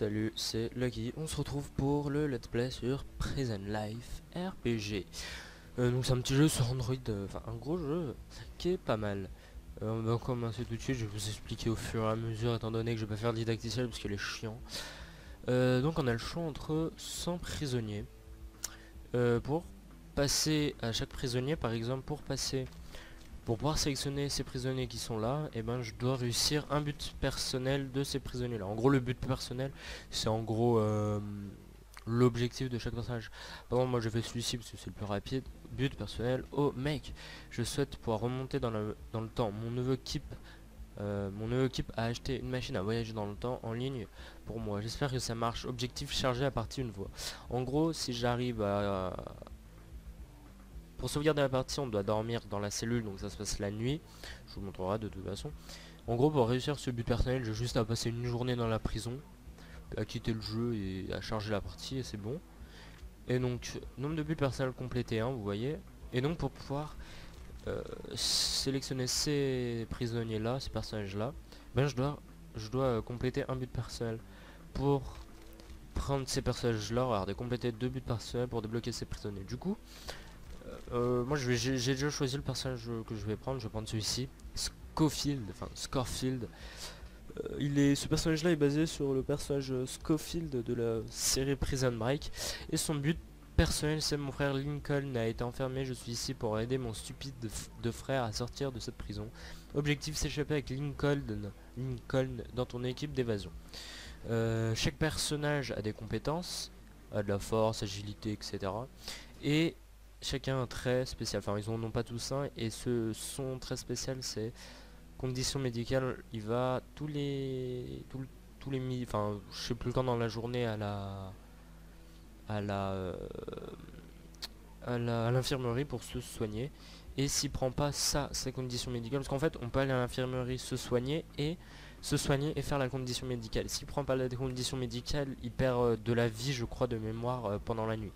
Salut, c'est Lucky. On se retrouve pour le let's play sur Prison Life RPG. Donc c'est un petit jeu sur Android, enfin un gros jeu qui est pas mal. On va commencer tout de suite, je vais vous expliquer au fur et à mesure étant donné que je vais pas faire le didacticiel parce qu'il est chiant. Donc on a le choix entre 100 prisonniers. Pour passer à chaque prisonnier, par exemple, pour pouvoir sélectionner ces prisonniers qui sont là, et ben je dois réussir un but personnel de ces prisonniers là. En gros le but personnel c'est en gros l'objectif de chaque personnage. Par exemple moi je fais celui-ci parce que c'est le plus rapide. But personnel, oh mec, je souhaite pouvoir remonter dans le temps. Mon nouveau équipe a acheté une machine à voyager dans le temps en ligne pour moi. J'espère que ça marche. Objectif chargé à partir d'une voix. En gros si j'arrive à pour sauvegarder la partie, on doit dormir dans la cellule, donc ça se passe la nuit. Je vous montrerai de toute façon. En gros, pour réussir ce but personnel, j'ai juste à passer une journée dans la prison, à quitter le jeu et à charger la partie, et c'est bon. Et donc, nombre de buts personnels complété 1, vous voyez. Et donc, pour pouvoir sélectionner ces prisonniers-là, ces personnages-là, ben je dois compléter un but personnel. Pour prendre ces personnages-là, regardez, compléter 2 buts personnels pour débloquer ces prisonniers. Du coup, moi j'ai déjà choisi le personnage que je vais prendre. Je vais prendre celui-ci, Scofield, enfin Scorfield. Ce personnage là est basé sur le personnage Scofield de la série Prison Break. Et son but personnel c'est: mon frère Lincoln a été enfermé, je suis ici pour aider mon stupide de frère à sortir de cette prison. Objectif: s'échapper avec Lincoln dans ton équipe d'évasion. Chaque personnage a des compétences, a de la force, agilité, etc. Et chacun un trait spécial, enfin ils en ont pas tous un, et son trait spécial c'est condition médicale. Il va tous les enfin je sais plus quand dans la journée à la à l'infirmerie pour se soigner. Et s'il prend pas ça, ses conditions médicales, parce qu'en fait on peut aller à l'infirmerie se soigner et faire la condition médicale. S'il prend pas la condition médicale, il perd de la vie, je crois, de mémoire pendant la nuit.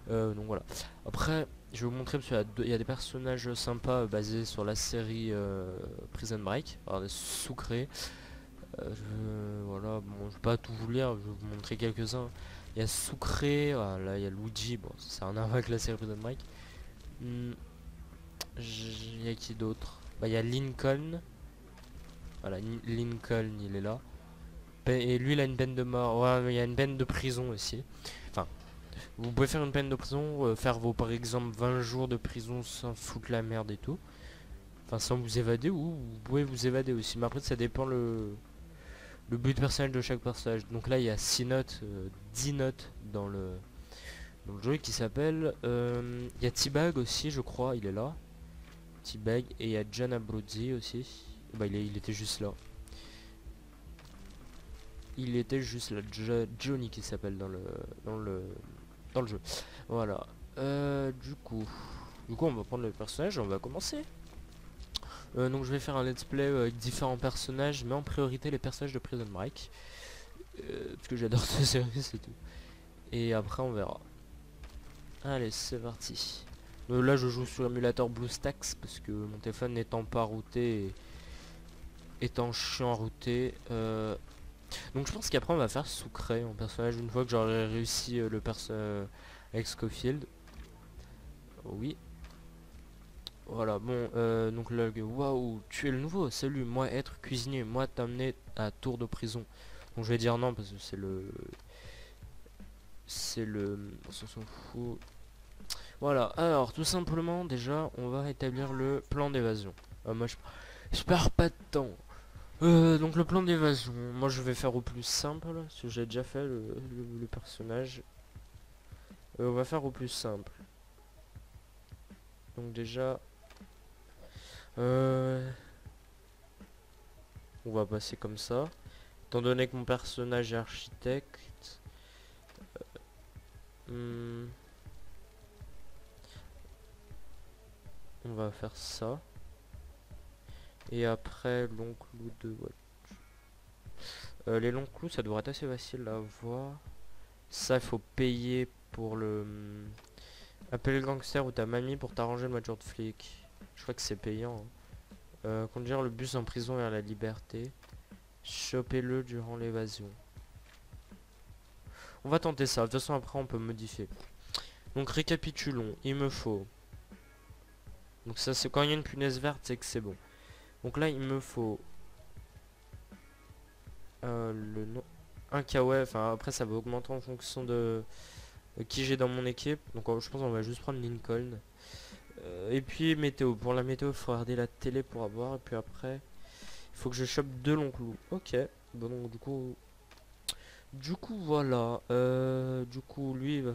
Donc voilà. Après, je vais vous montrer parce qu'il y a des personnages sympas basés sur la série Prison Break, alors des sous-créés. Voilà, bon, je vais pas tout vous lire, je vais vous montrer quelques-uns. Il y a Sucré, là il y a Luigi, bon c'est un arbre avec la série Prison Break. Hmm, il y a qui d'autre? Bah il y a Lincoln. Voilà, Lincoln il est là. Et lui il a une peine de mort. Ouais, il y a une peine de prison aussi. Enfin, vous pouvez faire une peine de prison, faire vos par exemple 20 jours de prison sans foutre la merde et tout. Enfin sans vous évader, ou vous pouvez vous évader aussi. Mais après ça dépend le but personnel de chaque personnage. Donc là il y a 6 notes, 10 notes dans le jeu qui s'appelle... il y a T-Bag aussi je crois, il est là. T-Bag, et il y a John Abruzzi aussi. Bah il était juste là. Il était juste là, Johnny qui s'appelle dans le jeu. Voilà. Du coup, on va prendre le personnage et on va commencer. Donc je vais faire un let's play avec différents personnages, mais en priorité les personnages de Prison Break. Parce que j'adore cette série, c'est tout. Et après on verra. Allez, c'est parti. Là je joue sur l'émulateur BlueStacks parce que mon téléphone n'étant pas routé et étant chiant à router. Donc je pense qu'après on va faire Sucré en personnage une fois que j'aurai réussi le perso avec Scofield. Oui. Voilà, bon, donc là, waouh, tu es le nouveau, salut, moi être cuisinier, moi t'amener à tour de prison. Donc je vais dire non parce que on s'en fout. Voilà, alors tout simplement, déjà, on va établir le plan d'évasion. Moi je perds pas de temps. Donc le plan d'évasion, moi je vais faire au plus simple, parce que j'ai déjà fait le personnage. On va faire au plus simple. Donc déjà... on va passer comme ça. Étant donné que mon personnage est architecte, on va faire ça. Et après long clou de les longs clous ça devrait être assez facile à voir. Ça il faut payer pour le appeler le gangster ou ta mamie pour t'arranger le voiture de flic. Je crois que c'est payant, hein. Conduire le bus en prison vers la liberté. Chopez-le durant l'évasion. On va tenter ça. De toute façon, après, on peut modifier. Donc, récapitulons. Il me faut... Donc ça, c'est quand il y a une punaise verte, c'est que c'est bon. Donc là, il me faut... le nom... Un kawaii. Enfin, après, ça va augmenter en fonction de qui j'ai dans mon équipe. Donc, je pense qu'on va juste prendre Lincoln. Et puis, météo. Pour la météo, il faut regarder la télé pour avoir. Et puis après, il faut que je chope 2 longs clous. Ok. Bon, donc, du coup... voilà. Du coup, lui, il va...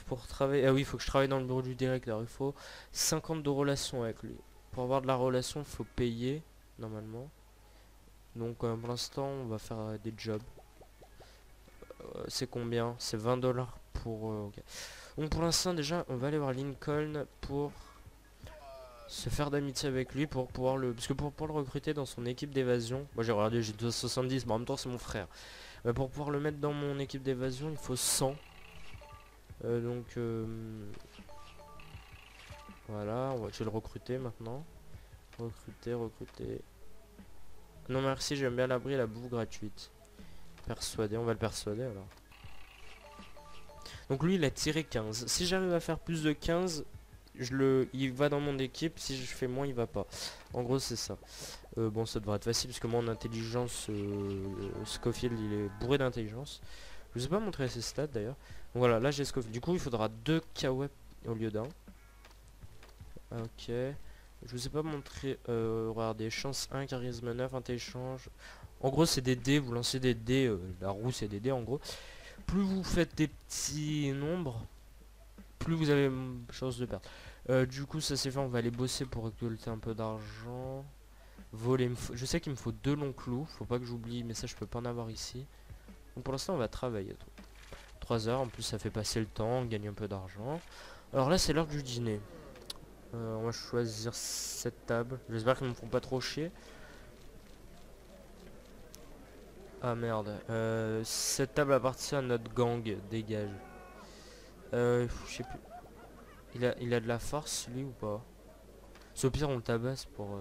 Pour travailler... Ah oui, il faut que je travaille dans le bureau du directeur. Il faut 50 de relation avec lui. Pour avoir de la relation, il faut payer, normalement. Donc, pour l'instant, on va faire des jobs. C'est combien? C'est 20 dollars pour... ok. Donc, pour l'instant, déjà, on va aller voir Lincoln pour se faire d'amitié avec lui pour pouvoir le... Parce que pour le recruter dans son équipe d'évasion... Moi, j'ai regardé, j'ai 270, mais en même temps, c'est mon frère. Mais pour pouvoir le mettre dans mon équipe d'évasion, il faut 100. Voilà, je vais le recruter maintenant. Recruter. Non merci, j'aime bien l'abri et la bouffe gratuite. Persuader, on va le persuader alors. Donc lui il a tiré 15. Si j'arrive à faire plus de 15, il va dans mon équipe. Si je fais moins, il va pas. En gros c'est ça. Bon ça devrait être facile parce que moi en intelligence, Scofield il est bourré d'intelligence. Je vous ai pas montré ses stats d'ailleurs. Donc voilà, là j'ai Scofield. Du coup il faudra 2 KW au lieu d'un. Ok. Je vous ai pas montré. Regardez, chance 1, charisme 9, intelligence. En gros c'est des dés, vous lancez des dés. La roue c'est des dés en gros. Plus vous faites des petits nombres, plus vous avez chance de perdre. Du coup ça c'est fait, on va aller bosser pour récolter un peu d'argent. Voler, je sais qu'il me faut 2 longs clous, faut pas que j'oublie, mais ça je peux pas en avoir ici. Donc pour l'instant on va travailler. 3 heures, en plus ça fait passer le temps, on gagne un peu d'argent. Alors là c'est l'heure du dîner. On va choisir cette table. J'espère qu'ils me font pas trop chier. Ah merde. Cette table appartient à notre gang. Dégage. Je sais plus. Il a de la force lui ou pas? C'est au pire on le tabasse pour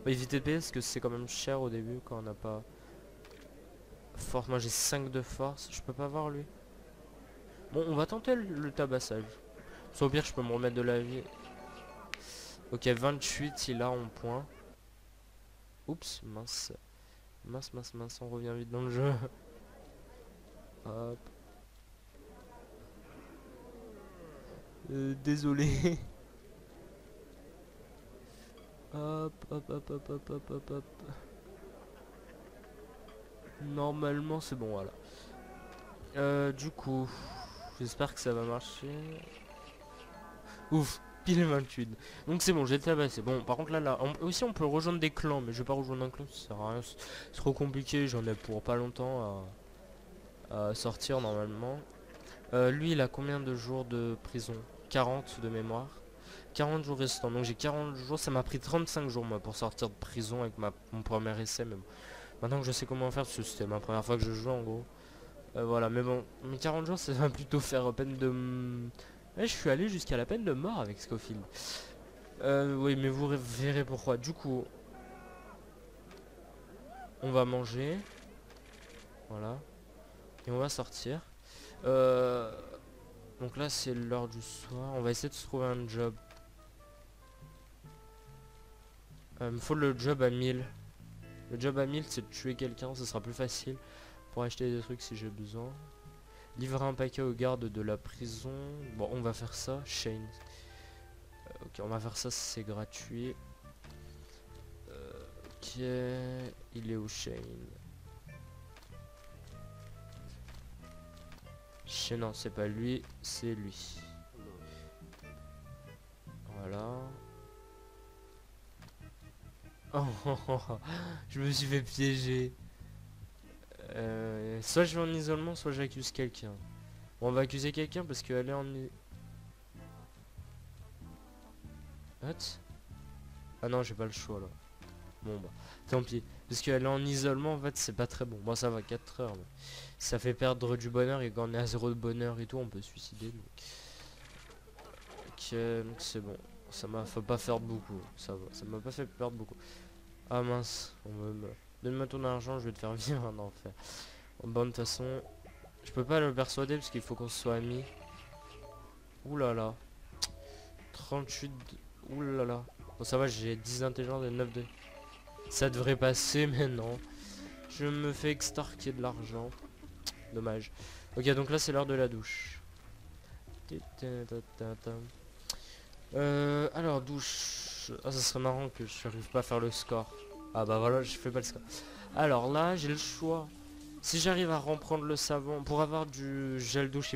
éviter de payer parce que c'est quand même cher au début quand on n'a pas force. Moi j'ai 5 de force. Je peux pas voir lui. Bon on va tenter le tabassage. Soit au pire je peux me remettre de la vie. Ok 28 il a en point. Oups mince. Mince, on revient vite dans le jeu. Hop. Désolé. Hop. Normalement c'est bon, voilà. Du coup, j'espère que ça va marcher. Ouf, pile 28. Donc c'est bon, j'ai le tabassé. Bon, par contre là, aussi on peut rejoindre des clans, mais je vais pas rejoindre un clan, ça sert à rien. C'est trop compliqué, j'en ai pour pas longtemps à sortir normalement. Lui, il a combien de jours de prison? 40 de mémoire. 40 jours restants. Donc j'ai 40 jours. Ça m'a pris 35 jours moi pour sortir de prison avec mon premier essai. Mais bon. Maintenant que je sais comment faire, parce que c'était ma première fois que je joue en gros. Voilà, mais bon. Mais 40 jours, ça va plutôt faire peine de... Ouais, je suis allé jusqu'à la peine de mort avec Scofield. Oui, mais vous verrez pourquoi. Du coup, on va manger. Voilà. Et on va sortir. Donc là, c'est l'heure du soir. On va essayer de se trouver un job. Il me faut le job à 1000. Le job à 1000 c'est de tuer quelqu'un, ce sera plus facile pour acheter des trucs si j'ai besoin. Livrer un paquet aux gardes de la prison. Bon on va faire ça. Shane. Ok on va faire ça, c'est gratuit. Ok. Il est où Shane? Shane non c'est pas lui, c'est lui. Voilà. Oh, je me suis fait piéger. Soit je vais en isolement, soit j'accuse quelqu'un. Bon, on va accuser quelqu'un parce qu'elle est en... What? Ah non, j'ai pas le choix là. Bon bah, tant pis. Parce qu'elle est en isolement, en fait, c'est pas très bon. Bon, ça va, 4 heures. Mais ça fait perdre du bonheur et quand on est à 0 de bonheur et tout, on peut se suicider. Donc. Ok, donc c'est bon. Ça m'a fait pas faire beaucoup. Ça va, ça m'a pas fait perdre beaucoup. Ah mince, on me... Donne-moi ton argent, je vais te faire vivre un enfer. Bon, de toute façon, je peux pas le persuader parce qu'il faut qu'on soit amis. Ouh là là. 38... Ouh là là. Bon, ça va, j'ai 10 d'intelligence et 9 de... Ça devrait passer, mais non. Je me fais extorquer de l'argent. Dommage. Ok, donc là, c'est l'heure de la douche. Alors, douche... Ah, ça serait marrant que je n'arrive pas à faire le score. Ah bah voilà, je fais pas le score. Alors là, j'ai le choix. Si j'arrive à reprendre le savon, pour avoir du gel douche,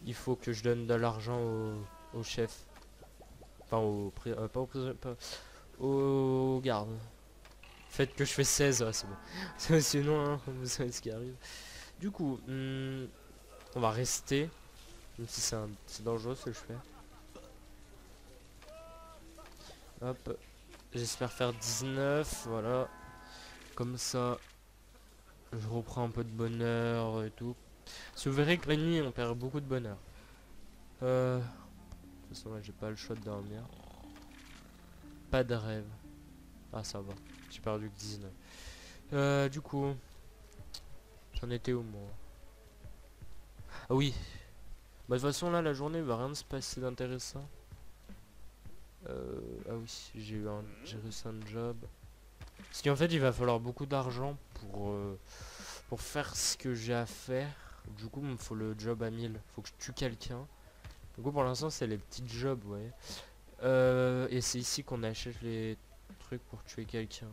il faut que je donne de l'argent au chef. Enfin, pas au prisonnier, au garde. Faites que je fais 16, ouais, c'est bon. Sinon, hein, vous savez ce qui arrive. Du coup, on va rester. Même si c'est dangereux ce que je fais. Hop. J'espère faire 19, voilà. Comme ça, je reprends un peu de bonheur et tout. Parce que vous verrez que la nuit, on perd beaucoup de bonheur. De toute façon, là, j'ai pas le choix de dormir. Pas de rêve. Ah, ça va. J'ai perdu que 19. Du coup, j'en étais où, moi? Ah oui. Bah, de toute façon, là, la journée, il va rien se passer d'intéressant. Ah oui, j'ai réussi un job. Parce qu'en fait, il va falloir beaucoup d'argent pour faire ce que j'ai à faire. Du coup, il me faut le job à 1000. Faut que je tue quelqu'un. Du coup, pour l'instant, c'est les petits jobs, ouais. Et c'est ici qu'on achète les trucs pour tuer quelqu'un.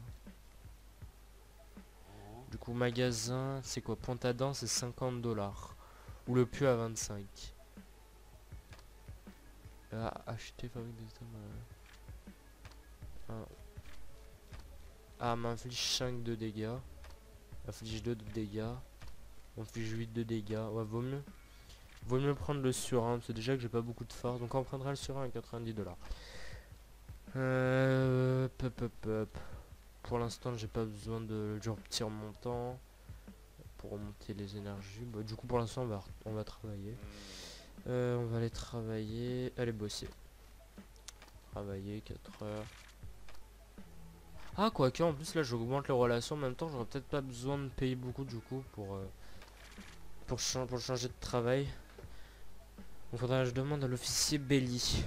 Du coup, magasin, c'est quoi? Pointe à dents, c'est 50 $. Ou le pieu à 25. Acheter, fabrique des items. M'inflige 5 de dégâts. Inflige 2 de dégâts. Inflige 8 de dégâts. Ouais, vaut mieux prendre le surin. C'est déjà que j'ai pas beaucoup de force. Donc on prendra le surin à 90 $. Pour l'instant, j'ai pas besoin de du petit remontant pour remonter les énergies. Bah, du coup, pour l'instant, on va travailler. On va aller travailler. Allez, bosser. Travailler 4 heures. Ah, quoique, en plus, là, j'augmente les relations. En même temps, j'aurais peut-être pas besoin de payer beaucoup, du coup, pour changer de travail. Donc, faudra que je demande à l'officier Belly.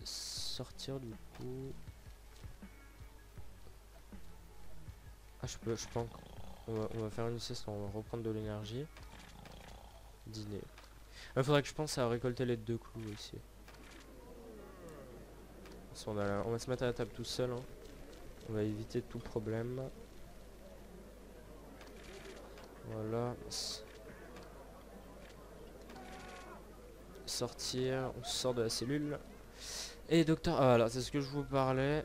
Sortir, du coup. Ah, je pense on va faire une sieste, on va reprendre de l'énergie. Dîner. Il faudrait que je pense à récolter les 2 clous aussi. On va se mettre à la table tout seul. Hein. On va éviter tout problème. Voilà. Sortir. On sort de la cellule. Et docteur... Ah voilà, c'est ce que je vous parlais.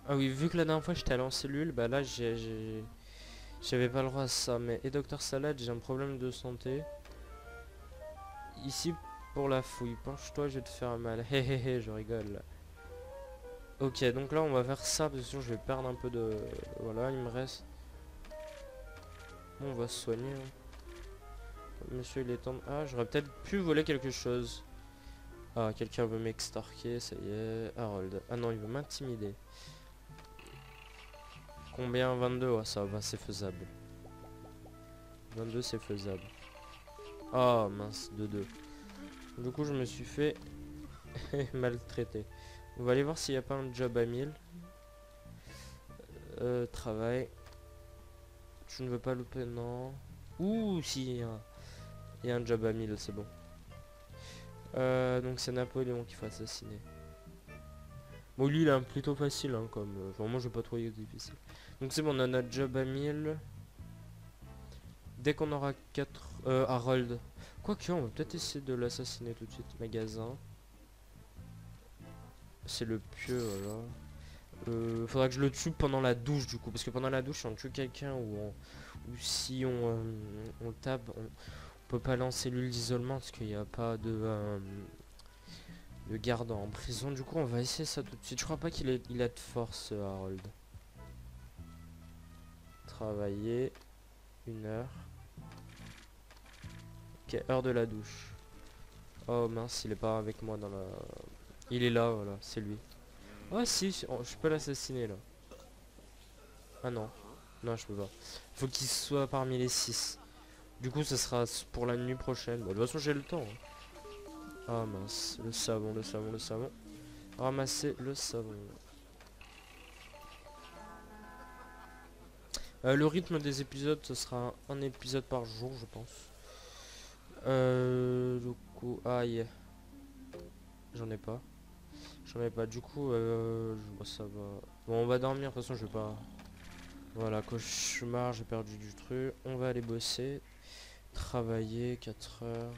Ah oui, vu que la dernière fois j'étais allé en cellule, bah là j'avais pas le droit à ça. Mais et docteur Salade, j'ai un problème de santé. Ici pour la fouille. Penche-toi, je vais te faire mal. Hé hé hé, je rigole. Ok, donc là on va faire ça parce que sinon je vais perdre un peu de... Voilà, il me reste... Bon, on va se soigner. Hein. Monsieur, il est temps... Ah, j'aurais peut-être pu voler quelque chose. Ah, quelqu'un veut m'extorquer, ça y est. Harold. Ah non, il veut m'intimider. Combien? 22? Ouais, ça va, c'est faisable. 22, c'est faisable. Ah, mince, 2-2. Du coup, je me suis fait maltraiter. On va aller voir s'il n'y a pas un job à 1000. Travail. Je ne veux pas louper, non. Ouh, si, il y a un job à 1000, c'est bon. Donc c'est Napoléon qu'il faut assassiner. Bon, lui, il est plutôt facile, hein, comme... Enfin, moi, je vais pas trouver difficile. Donc c'est bon, on a notre job à 1000. Dès qu'on aura 4... Harold. Quoique, on va peut-être essayer de l'assassiner tout de suite. Magasin. C'est le pieu, voilà. Faudra que je le tue pendant la douche, du coup. Parce que pendant la douche, si on tue quelqu'un ou si on tape, on peut pas lancer l'huile d'isolement parce qu'il n'y a pas de garde en prison. Du coup, on va essayer ça tout de suite. Je crois pas qu'il a de force, Harold. Travailler. 1 heure. Ok, heure de la douche. Oh mince, il est pas avec moi dans la... Il est là, voilà, c'est lui. Oh si, je peux l'assassiner là. Ah non. Non, je peux pas. Faut qu'il soit parmi les 6. Du coup, ce sera pour la nuit prochaine. Bah, de toute façon, j'ai le temps, hein. Ah mince, le savon, le savon, le savon. Ramasser le savon. Le rythme des épisodes, ce sera un épisode par jour, je pense. Du coup, aïe, j'en ai pas. J'en ai pas. Du coup, ça va. Bon, on va dormir. De toute façon, je vais pas. Voilà, cauchemar, j'ai perdu du truc. On va aller bosser. Travailler 4 heures.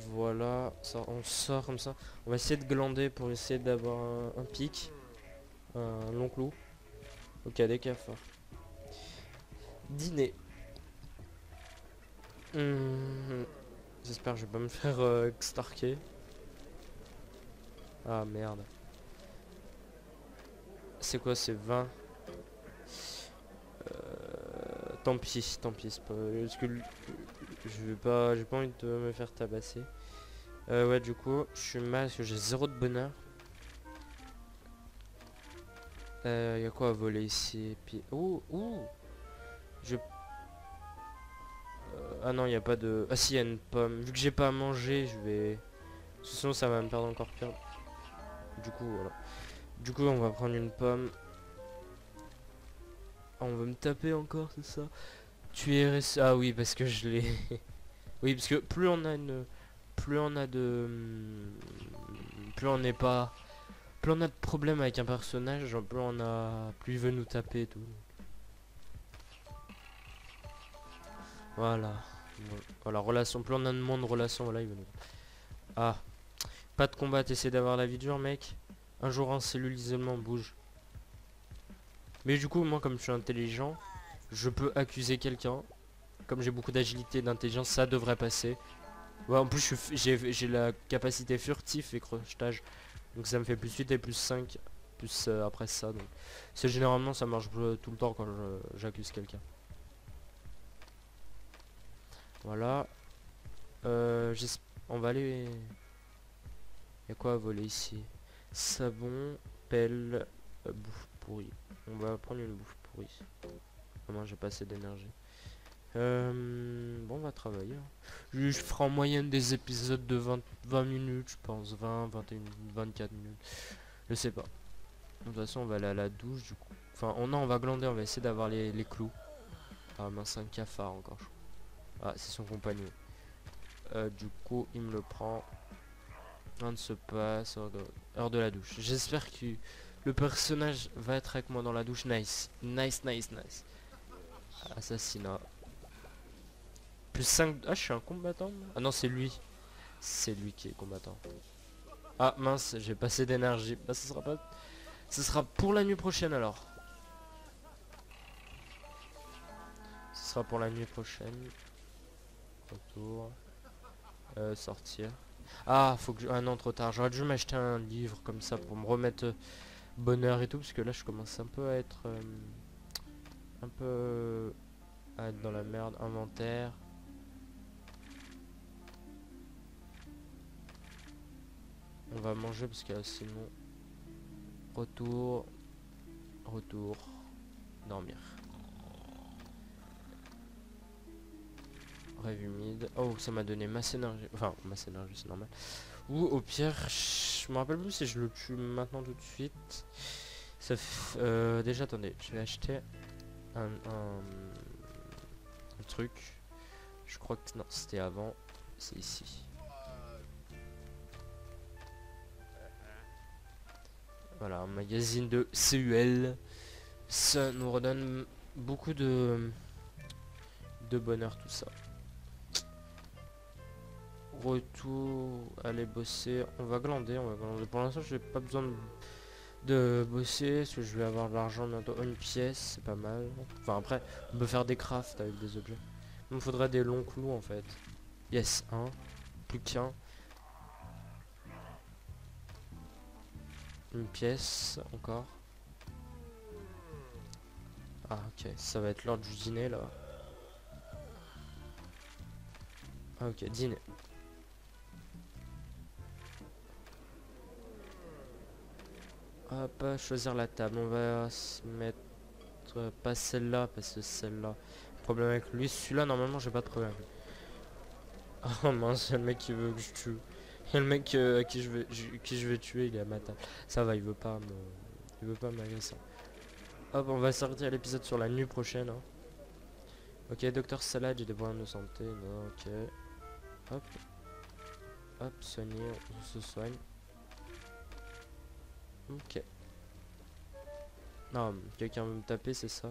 Voilà, ça, on sort comme ça. On va essayer de glander pour essayer d'avoir un pic. Un long clou. Ok, des cafards. Dîner. J'espère que je vais pas me faire extorquer. Ah merde. C'est quoi, c'est 20? Tant pis, tant pis. C'est pas... Parce que je vais pas... J'ai pas envie de me faire tabasser. Ouais, du coup, je suis mal parce que j'ai 0 de bonheur. Y a quoi à voler ici? Puis... Ouh, ouh. Je... Ah non, y a pas de... Ah si, y a une pomme. Vu que j'ai pas à manger, je vais... Sinon, ça va me perdre encore pire. Du coup, voilà. Du coup, on va prendre une pomme. Ah, on va me taper encore, c'est ça? Tu es resté... Ah oui, parce que je l'ai... Oui, parce que plus on a une... Plus on a de... Plus on n'est pas... Plus on a de problèmes avec un personnage, genre, plus on a... Plus il veut nous taper et tout. Voilà. Voilà, relation. Plus on a de monde de relation, voilà, il veut nous... Ah. Pas de combat, t'essaies d'avoir la vie dure, mec. Un jour en cellule isolement, bouge. Mais du coup, moi, comme je suis intelligent, je peux accuser quelqu'un. Comme j'ai beaucoup d'agilité et d'intelligence, ça devrait passer. Ouais, en plus, j'ai la capacité furtif et crochetage. Donc ça me fait plus 8 et plus 5. Plus après ça. Donc c'est généralement, ça marche tout le temps quand j'accuse quelqu'un. Voilà. On va aller... Il y a quoi à voler ici? Savon, pelle, bouffe pourrie. On va prendre une bouffe pourrie. Moi j'ai pas assez d'énergie. Bon, on va travailler, hein. Je ferai en moyenne des épisodes de 20 minutes, je pense. 20, 21, 24 minutes. Je sais pas. De toute façon, on va aller à la douche, du coup. Enfin, on va glander, on va essayer d'avoir les clous. Ah mince, un cafard encore, je crois. Ah, c'est son compagnon. Du coup, il me le prend. Rien ne se passe. Heure de la douche. J'espère que le personnage va être avec moi dans la douche. Nice. Nice, nice, nice. Assassinat. Plus 5... Ah, je suis un combattant. Ah non, c'est lui. C'est lui qui est combattant. Ah mince, j'ai pas assez d'énergie. Bah, ce sera pas... Ce sera pour la nuit prochaine alors. Ce sera pour la nuit prochaine. Retour. Sortir. Ah, faut que je... Ah non, trop tard. J'aurais dû m'acheter un livre comme ça pour me remettre bonheur et tout. Parce que là, je commence un peu à être... un peu... à être dans la merde. Inventaire. On va manger parce que sinon... Retour. Retour. Dormir. Rêve humide. Oh, ça m'a donné masse énergie. Enfin, masse énergie, c'est normal. Ou au pire, je me rappelle plus si je le tue maintenant tout de suite. Ça déjà, attendez, je vais acheter un truc. Je crois que non, c'était avant. C'est ici. Voilà, un magazine de CUL. Ça nous redonne beaucoup de bonheur, tout ça. Retour, aller bosser. On va glander, on va glander. Pour l'instant, j'ai pas besoin de bosser parce que je vais avoir de l'argent bientôt. Une pièce, c'est pas mal. Enfin, après, on peut faire des crafts avec des objets. Il me faudrait des longs clous en fait. Yes, un. Plus qu'un. Une pièce encore. Ah ok, ça va être l'heure du dîner là. Ah ok, dîner. hop, choisir la table. On va se mettre pas celle-là parce que celle-là. Problème avec lui. Celui-là, normalement, j'ai pas de problème. Oh mince, il y a le mec qui veut que je tue. Il y a le mec à qui je vais tuer, il est à ma table. Ça va, il veut pas m'agresser. Hop, on va s'arrêter à l'épisode sur la nuit prochaine. Hein. Ok, docteur Salade, j'ai des problèmes de santé. Non, ok. Hop. Hop, soigner, on se soigne. Ok. Non, quelqu'un veut me taper, c'est ça?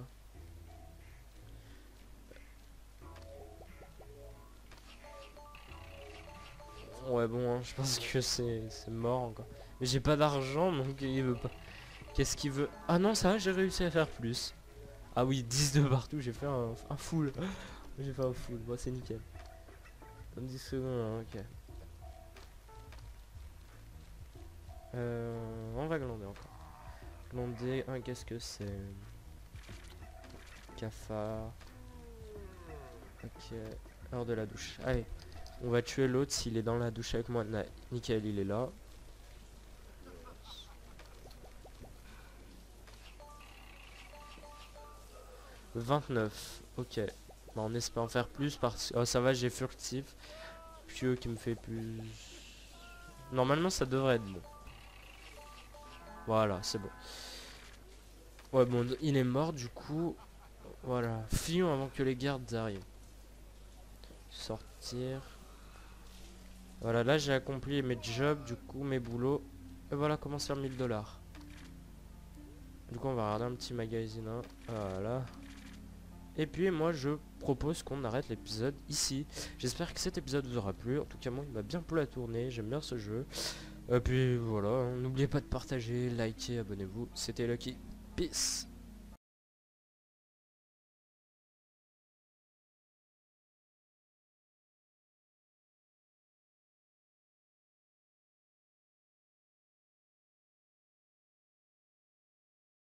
Ouais, bon, hein, je pense que c'est mort encore. Mais j'ai pas d'argent, donc il veut pas. Qu'est-ce qu'il veut? Ah non, ça, j'ai réussi à faire plus. Ah oui, 10 de partout, j'ai fait un full. J'ai fait un full, bon, c'est nickel. Dans 10 secondes, hein, ok. On va glander encore. Glander, qu'est-ce que c'est? Cafard. Ok, heure de la douche. Allez, on va tuer l'autre s'il est dans la douche avec moi. Nickel, il est là. « 29, ok. Bah, on espère en faire plus parce que... Oh, ça va, j'ai furtif. Pieux qui me fait plus... Normalement, ça devrait être bon. Voilà, c'est bon. Ouais, bon, il est mort, du coup... Voilà. Fuyons avant que les gardes arrivent. Sortir. Voilà, là, j'ai accompli mes jobs, du coup, mes boulots. Et voilà, comment faire 1000 $. Du coup, on va regarder un petit magazine. Hein. Voilà. Et puis moi je propose qu'on arrête l'épisode ici. J'espère que cet épisode vous aura plu. En tout cas moi il m'a bien plu à tourner. J'aime bien ce jeu. Et puis voilà, n'oubliez pas de partager, liker, abonnez-vous. C'était Lucky. Peace.